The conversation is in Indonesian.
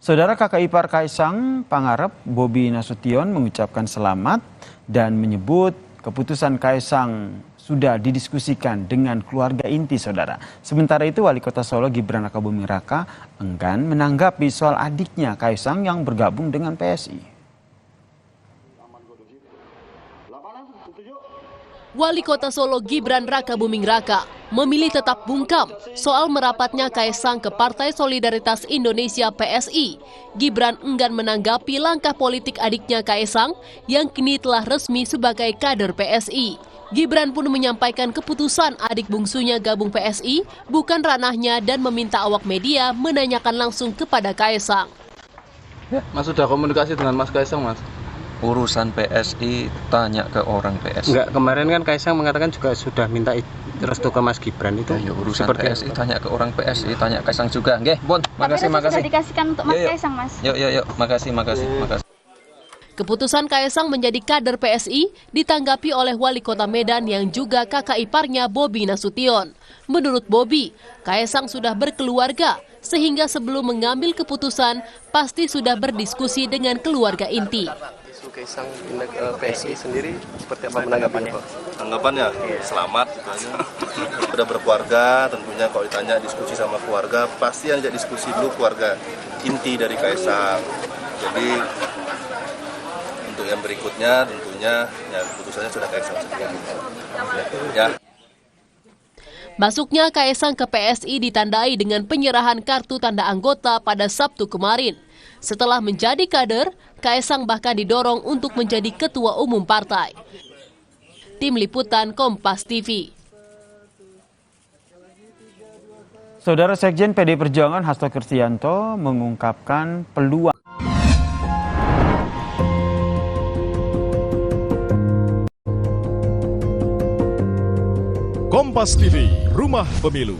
Saudara kakak ipar Kaisang Pangarep, Bobi Nasution mengucapkan selamat dan menyebut keputusan Kaisang sudah didiskusikan dengan keluarga inti saudara. Sementara itu Wali Kota Solo Gibran Rakabuming Raka enggan menanggapi soal adiknya Kaisang yang bergabung dengan PSI. Wali Kota Solo Gibran Rakabuming Raka memilih tetap bungkam soal merapatnya Kaisang ke Partai Solidaritas Indonesia PSI. Gibran enggan menanggapi langkah politik adiknya Kaisang yang kini telah resmi sebagai kader PSI. Gibran pun menyampaikan keputusan adik bungsunya gabung PSI bukan ranahnya dan meminta awak media menanyakan langsung kepada Kaisang. Mas sudah komunikasi dengan Mas Kaisang, Mas? Urusan PSI tanya ke orang PSI. Enggak, kemarin kan Kaisang mengatakan juga sudah minta restu ke Mas Gibran itu. Ya, urusan seperti PSI tanya ke orang PSI, tanya Kaisang juga. Nggih, Bun, makasih. Sudah dikasihkan untuk Mas Kaisang, Mas. Yuk, makasih. Keputusan Kaisang menjadi kader PSI ditanggapi oleh Wali Kota Medan yang juga kakak iparnya Bobi Nasution. Menurut Bobi, Kaisang sudah berkeluarga sehingga sebelum mengambil keputusan pasti sudah berdiskusi dengan keluarga inti. Kaisang pindah ke PSI sendiri seperti apa menanggapinya, Pak? Tanggapannya selamat gitu aja. Udah berkeluarga, tentunya kalau ditanya diskusi sama keluarga, pasti ajak diskusi dulu keluarga inti dari Kaisang. Jadi untuk yang berikutnya tentunya ya keputusannya sudah Kaisang sendiri. Ya. Masuknya Kaisang ke PSI ditandai dengan penyerahan kartu tanda anggota pada Sabtu kemarin. Setelah menjadi kader, Kaisang bahkan didorong untuk menjadi ketua umum partai. Tim Liputan Kompas TV. Saudara Sekjen PD Perjuangan Hasto Kristianto mengungkapkan peluang Kompas TV, Rumah Pemilu.